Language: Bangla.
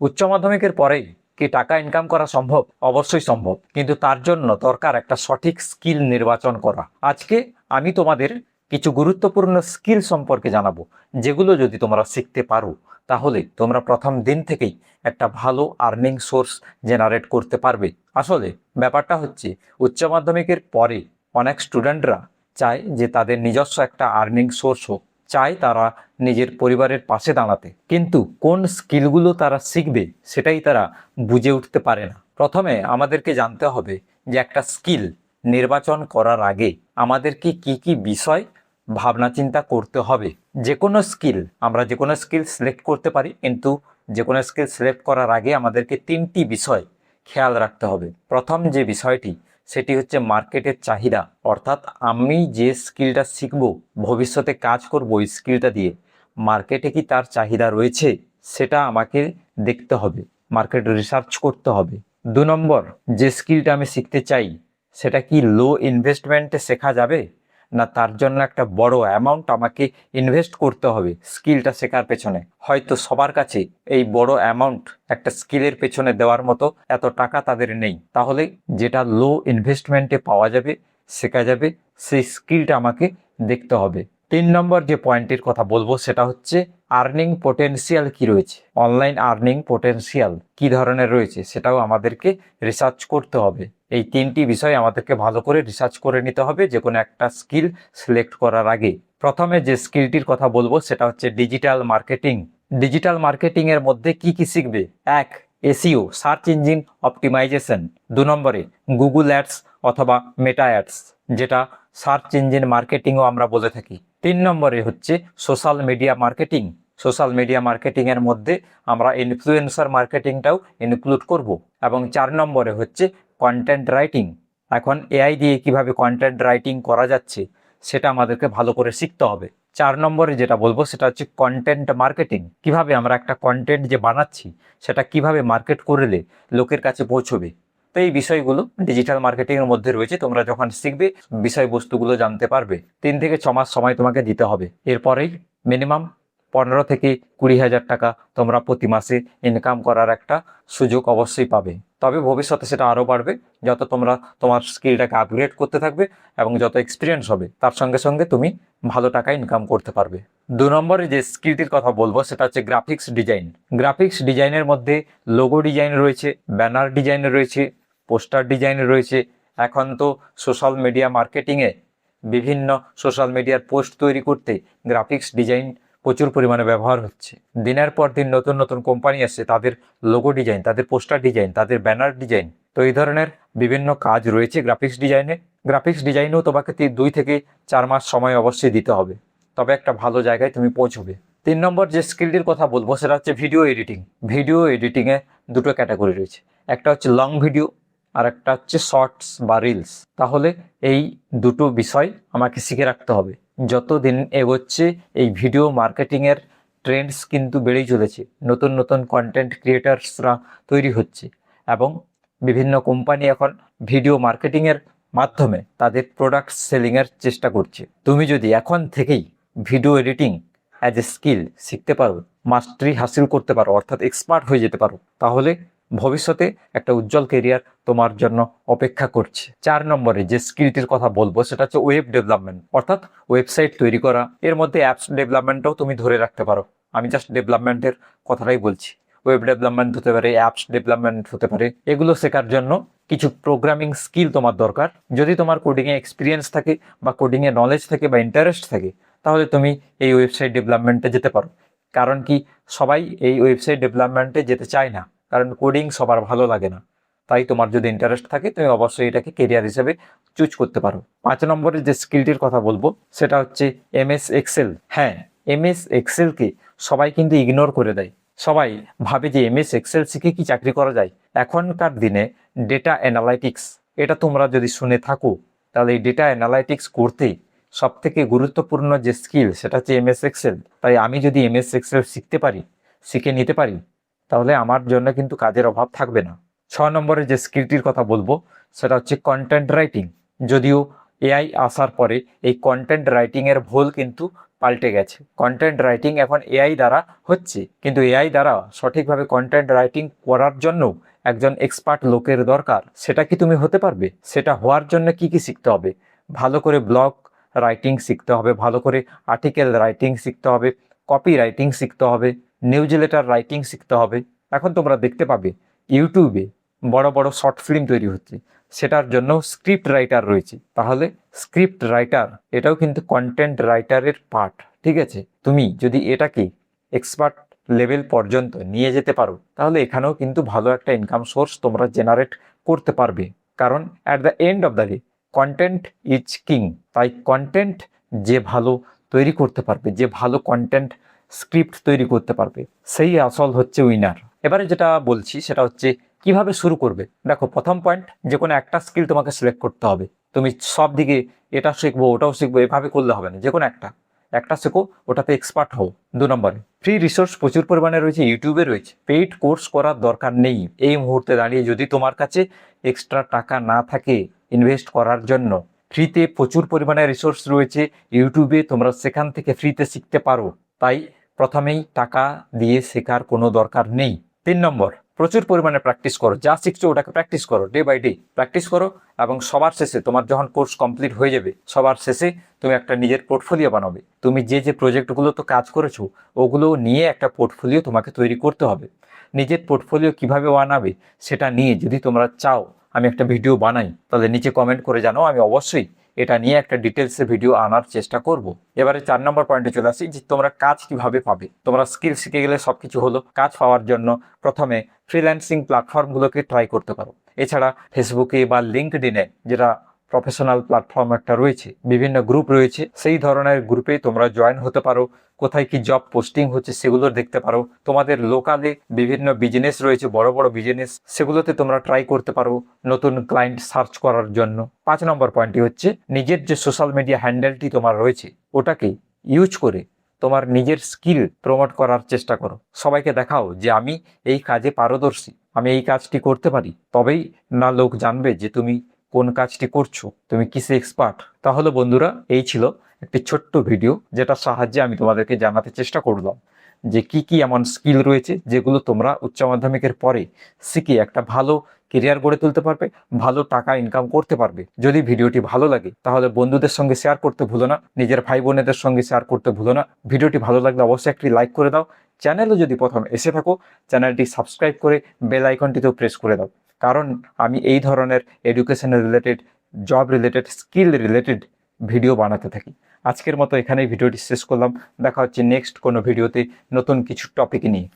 উচ্চ মাধ্যমিকের পরেই কি টাকা ইনকাম করা সম্ভব? অবশ্যই সম্ভব, কিন্তু তার জন্য দরকার একটা সঠিক স্কিল নির্বাচন করা। আজকে আমি তোমাদের কিছু গুরুত্বপূর্ণ স্কিল সম্পর্কে জানাবো, যেগুলো যদি তোমরা শিখতে পারো তাহলে তোমরা প্রথম দিন থেকেই একটা ভালো আর্নিং সোর্স জেনারেট করতে পারবে। আসলে ব্যাপারটা হচ্ছে, উচ্চ মাধ্যমিকের পরে অনেক স্টুডেন্টরা চায় যে তাদের নিজস্ব একটা আর্নিং সোর্স হোক, চায় তারা নিজের পরিবারের পাশে দাঁড়াতে, কিন্তু কোন স্কিলগুলো তারা শিখবে সেটাই তারা বুঝে উঠতে পারে না। প্রথমে আমাদেরকে জানতে হবে যে একটা স্কিল নির্বাচন করার আগে আমাদেরকে কি কি বিষয় ভাবনা চিন্তা করতে হবে। যে কোনো স্কিল সিলেক্ট করতে পারি, কিন্তু যে কোনো স্কিল সিলেক্ট করার আগে আমাদেরকে 3টি বিষয় খেয়াল রাখতে হবে। প্রথম যে বিষয়টি, সেটি হচ্ছে মার্কেটের চাহিদা, অর্থাৎ আমি যে স্কিলটা শিখব, ভবিষ্যতে কাজ করব ওই স্কিলটা দিয়ে, মার্কেটে কি তার চাহিদা রয়েছে সেটা আমাকে দেখতে হবে, মার্কেট রিসার্চ করতে হবে। 2 নম্বর, যে স্কিলটা আমি শিখতে চাই সেটা কি লো ইনভেস্টমেন্টে শেখা যাবে, না তার জন্য একটা বড় অ্যামাউন্ট আমাকে ইনভেস্ট করতে হবে স্কিলটা শেখার পেছনে। হয়তো সবার কাছে এই বড় অ্যামাউন্ট একটা স্কিলের পেছনে দেওয়ার মতো এত টাকা তাদের নেই, তাহলে যেটা লো ইনভেস্টমেন্টে পাওয়া যাবে, শেখা যাবে, সেই স্কিলটা আমাকে দেখতে হবে। 3 নম্বর যে পয়েন্টের কথা বলবো সেটা হচ্ছে আর্নিং পোটেনশিয়াল কি রয়েছে, অনলাইন আর্নিং পোটেনশিয়াল কি ধরনের রয়েছে সেটাও আমাদেরকে রিসার্চ করতে হবে। এই 3টি বিষয় আমাদেরকে ভালো করে রিসার্চ করে নিতে হবে যে কোনো একটা স্কিল সিলেক্ট করার আগে। প্রথমে যে স্কিলটির কথা বলবো সেটা হচ্ছে ডিজিটাল মার্কেটিং। ডিজিটাল মার্কেটিং এর মধ্যে কি কি শিখবে? 1, এসইও, সার্চ ইঞ্জিন অপটিমাইজেশন। 2 নম্বরে গুগল অ্যাডস অথবা মেটা অ্যাডস, যেটা সার্চ ইঞ্জিন মার্কেটিংও আমরা বলে থাকি। 3 নম্বরে হচ্ছে social media marketing. Social media মার্কেটিংয়ের মধ্যে আমরা ইনফ্লুয়েন্সার মার্কেটিংটাও ইনক্লুড করব। এবং 4 নম্বরে হচ্ছে কন্টেন্ট রাইটিং। এখন এআই দিয়ে কিভাবে কন্টেন্ট রাইটিং করা যাচ্ছে সেটা আমাদেরকে ভালো করে শিখতে হবে। 4 নম্বরে যেটা বলবো সেটা হচ্ছে কন্টেন্ট মার্কেটিং। কিভাবে আমরা একটা কন্টেন্ট যে বানাচ্ছি সেটা কিভাবে মার্কেট করলে লোকের কাছে পৌঁছবে। তো এই বিষয়গুলো ডিজিটাল মার্কেটিংয়ের মধ্যে রয়েছে। তোমরা যখন শিখবে বিষয়বস্তুগুলো জানতে পারবে। 3 থেকে 6 মাস সময় তোমাকে দিতে হবে। এরপরেই মিনিমাম 15 থেকে 20,000 টাকা তোমরা প্রতি মাসে ইনকাম করার একটা সুযোগ অবশ্যই পাবে। তবে ভবিষ্যতে সেটা আরও বাড়বে যত তোমরা তোমার স্কিলটাকে আপগ্রেড করতে থাকবে এবং যত এক্সপিরিয়েন্স হবে তার সঙ্গে সঙ্গে তুমি ভালো টাকা ইনকাম করতে পারবে। 2 নম্বরে যে স্কিলটির কথা বলবো সেটা হচ্ছে গ্রাফিক্স ডিজাইন। গ্রাফিক্স ডিজাইনের মধ্যে লোগো ডিজাইন রয়েছে, ব্যানার ডিজাইন রয়েছে, পোস্টার ডিজাইন রয়েছে। এখন তো সোশ্যাল মিডিয়া মার্কেটিংয়ে বিভিন্ন সোশ্যাল মিডিয়ার পোস্ট তৈরি করতে গ্রাফিক্স ডিজাইন প্রচুর পরিমাণে ব্যবহার হচ্ছে। দিনের পর দিন নতুন নতুন কোম্পানি আসছে, তাদের লোগো ডিজাইন, তাদের পোস্টার ডিজাইন, তাদের ব্যানার ডিজাইন, তো এই ধরনের বিভিন্ন কাজ রয়েছে গ্রাফিক্স ডিজাইনে। গ্রাফিক্স ডিজাইনেও তোমাকে 2 থেকে 4 মাস সময় অবশ্যই দিতে হবে, তবে একটা ভালো জায়গায় তুমি পৌঁছবে। 3 নম্বর যে স্কিলটির কথা বলবো সেটা হচ্ছে ভিডিও এডিটিং। ভিডিও এডিটিংয়ে 2টো ক্যাটাগরি রয়েছে, একটা হচ্ছে লং ভিডিও আর একটা হচ্ছে শর্টস বা রিলস। তাহলে এই 2টো বিষয় আমাকে শিখে রাখতে হবে। যত দিন এগোচ্ছে এই ভিডিও মার্কেটিংয়ের ট্রেন্ডস কিন্তু বেড়েই চলেছে, নতুন নতুন কন্টেন্ট ক্রিয়েটার্সরা তৈরি হচ্ছে এবং বিভিন্ন কোম্পানি এখন ভিডিও মার্কেটিংয়ের মাধ্যমে তাদের প্রোডাক্ট সেলিংয়ের চেষ্টা করছে। তুমি যদি এখন থেকেই video editing as a skill শিখতে পারো, মাস্টারি হাসিল করতে পারো, অর্থাৎ এক্সপার্ট হয়ে যেতে পারো, তাহলে ভবিষ্যতে একটা উজ্জ্বল কেরিয়ার তোমার জন্য অপেক্ষা করছে। 4 নম্বরে যে স্কিলটির কথা বলবো সেটা হচ্ছে ওয়েব ডেভেলপমেন্ট, অর্থাৎ ওয়েবসাইট তৈরি করা। এর মধ্যে অ্যাপস ডেভেলপমেন্টও তুমি ধরে রাখতে পারো, আমি জাস্ট ডেভেলপমেন্টের কথাটাই বলছি। ওয়েব ডেভেলপমেন্ট হতে পারে, অ্যাপস ডেভেলপমেন্ট হতে পারে। এগুলো শেখার জন্য কিছু প্রোগ্রামিং স্কিল তোমার দরকার। যদি তোমার কোডিংয়ে এক্সপিরিয়েন্স থাকে বা কোডিংয়ে নলেজ থাকে বা ইন্টারেস্ট থাকে, তাহলে তুমি এই ওয়েবসাইট ডেভেলপমেন্টে যেতে পারো। কারণ কি, সবাই এই ওয়েবসাইট ডেভেলপমেন্টে যেতে চায় না, কারণ কোডিং সবার ভালো লাগে না। তাই তোমার যদি ইন্টারেস্ট থাকে তুমি অবশ্যই এটাকে কেরিয়ার হিসেবে চুজ করতে পারো। 5 নম্বরের যে স্কিলটির কথা বলবো সেটা হচ্ছে এমএস এক্সেল। হ্যাঁ, এমএস এক্সেলকে সবাই কিন্তু ইগনোর করে দেয়। সবাই ভাবে যে এমএস এক্সেল শিখে কি চাকরি করা যায়। এখনকার দিনে ডেটা অ্যানালাইটিক্স, এটা তোমরা যদি শুনে থাকো, তাহলে এই ডেটা অ্যানালাইটিক্স করতে সবথেকে গুরুত্বপূর্ণ যে স্কিল সেটা হচ্ছে এমএস এক্সেল। তাই আমি যদি এমএস এক্সেল শিখে নিতে পারি, তাহলে আমার জন্য কিন্তু কাজের অভাব থাকবে না। 6 নম্বরে যে স্কিলটির কথা বলবো সেটা হচ্ছে কন্টেন্ট রাইটিং। যদিও এআই আসার পরে এই কন্টেন্ট রাইটিংয়ের ভুল কিন্তু পাল্টে গেছে। কন্টেন্ট রাইটিং এখন এআই দ্বারা হচ্ছে, কিন্তু এআই দ্বারা সঠিকভাবে কন্টেন্ট রাইটিং করার জন্য একজন এক্সপার্ট লোকের দরকার। সেটা কি তুমি হতে পারবে? সেটা হওয়ার জন্য কি কি শিখতে হবে? ভালো করে ব্লগ রাইটিং শিখতে হবে, ভালো করে আর্টিকেল রাইটিং শিখতে হবে, কপি রাইটিং শিখতে হবে, নিউজ লেটার রাইটিং শিখতে হবে। এখন তোমরা দেখতে পাবে ইউটিউবে বড় বড় শর্ট ফিল্ম তৈরি হচ্ছে, সেটার জন্য স্ক্রিপ্ট রাইটার রয়েছে। তাহলে স্ক্রিপ্ট রাইটার এটাও কিন্তু কন্টেন্ট রাইটারের পার্ট, ঠিক আছে? তুমি যদি এটাকে এক্সপার্ট লেভেল পর্যন্ত নিয়ে যেতে পারো, তাহলে এখানেও কিন্তু ভালো একটা ইনকাম সোর্স তোমরা জেনারেট করতে পারবে। কারণ at the end of the day content is king. তাই কন্টেন্ট যে ভালো তৈরি করতে পারবে, যে ভালো কন্টেন্ট স্ক্রিপ্ট তৈরি করতে পারবে, সেই আসল হচ্ছে উইনার। এবারে যেটা বলছি সেটা হচ্ছে কিভাবে শুরু করবে। দেখো, প্রথম পয়েন্ট, যে কোনো একটা স্কিল তোমাকে সিলেক্ট করতে হবে। তুমি সব দিকে এটা শিখবো ওটাও শিখবো এভাবে করলে হবে না। যে কোনো একটা শেখো, ওটাতে এক্সপার্ট হও। 2 নম্বরে, ফ্রি রিসোর্স প্রচুর পরিমাণে রয়েছে, ইউটিউবে রয়েছে। পেইড কোর্স করার দরকার নেই এই মুহূর্তে দাঁড়িয়ে। যদি তোমার কাছে এক্সট্রা টাকা না থাকে ইনভেস্ট করার জন্য, ফ্রিতে প্রচুর পরিমাণে রিসোর্স রয়েছে ইউটিউবে, তোমরা সেখান থেকে ফ্রিতে শিখতে পারো। তাই প্রথমেই টাকা দিয়ে শেখার কোনো দরকার নেই। 3 নম্বর, প্রচুর পরিমাণে প্র্যাকটিস করো। যা শিখছো ওটাকে প্র্যাকটিস করো, ডে বাই ডে প্র্যাকটিস করো। এবং সবার শেষে তোমার যখন কোর্স কমপ্লিট হয়ে যাবে, সবার শেষে তুমি একটা নিজের পোর্টফোলিও বানাবে। তুমি যে প্রজেক্টগুলো তো কাজ করেছো ওগুলো নিয়ে একটা পোর্টফোলিও তোমাকে তৈরি করতে হবে। নিজের পোর্টফোলিও কিভাবে বানাবে সেটা নিয়ে যদি তোমরা চাও আমি একটা ভিডিও বানাই, তাহলে নিচে কমেন্ট করে জানাও, আমি অবশ্যই এটা নিয়ে একটা ডিটেলসে ভিডিও আনার চেষ্টা করব। এবারে 4 নম্বর পয়েন্টে চলে আসি, যে তোমরা কাজ কিভাবে পাবে। তোমরা স্কিল শিখে গেলে সব কিছু হলো। কাজ পাওয়ার জন্য প্রথমে ফ্রিল্যান্সিং প্ল্যাটফর্মগুলোকে ট্রাই করতে পারো। এছাড়া ফেসবুকে বা লিঙ্কডইনে, যেটা প্রফেশনাল প্ল্যাটফর্ম একটা রয়েছে, বিভিন্ন গ্রুপ রয়েছে, সেই ধরনের গ্রুপে তোমরা জয়েন হতে পারো। কোথায় কি জব পোস্টিং হচ্ছে সেগুলো দেখতে পারো। তোমাদের লোকালে বিভিন্ন বিজনেস রয়েছে, বড় বড় বিজনেস, সেগুলোতে তোমরা ট্রাই করতে পারো নতুন ক্লায়েন্ট সার্চ করার জন্য। 5 নম্বর পয়েন্টটি হচ্ছে, নিজের যে সোশ্যাল মিডিয়া হ্যান্ডেলটি তোমার রয়েছে ওটাকে ইউজ করে তোমার নিজের স্কিল প্রমোট করার চেষ্টা করো। সবাইকে দেখাও যে আমি এই কাজে পারদর্শী, আমি এই কাজটি করতে পারি। তবেই না লোক জানবে যে তুমি কোন কাজটি করছো, তুমি কিসে এক্সপার্ট। তাহলে বন্ধুরা, এই ছিল একটি ছোট্ট ভিডিও, যেটার সাহায্যে আমি তোমাদেরকে জানাতে চেষ্টা করলাম যে কি কি এমন স্কিল রয়েছে যেগুলো তোমরা উচ্চ মাধ্যমিকের পরে শিখে একটা ভালো কেরিয়ার গড়ে তুলতে পারবে, ভালো টাকা ইনকাম করতে পারবে। যদি ভিডিওটি ভালো লাগে তাহলে বন্ধুদের সঙ্গে শেয়ার করতে ভুলো না, নিজের ভাই বোনেদের সঙ্গে শেয়ার করতে ভুলো না। ভিডিওটি ভালো লাগলে অবশ্যই একটি লাইক করে দাও। চ্যানেলে যদি প্রথম এসে থাকো, চ্যানেলটি সাবস্ক্রাইব করে বেল আইকনটিতেও প্রেস করে দাও। কারণ আমি এই ধরনের education related, job related, skill related video বানাতে থাকি। আজকের মতো এখানেই ভিডিওটি শেষ করলাম। দেখা হচ্ছে নেক্সট কোনো ভিডিওতে নতুন কিছু টপিক নিয়ে।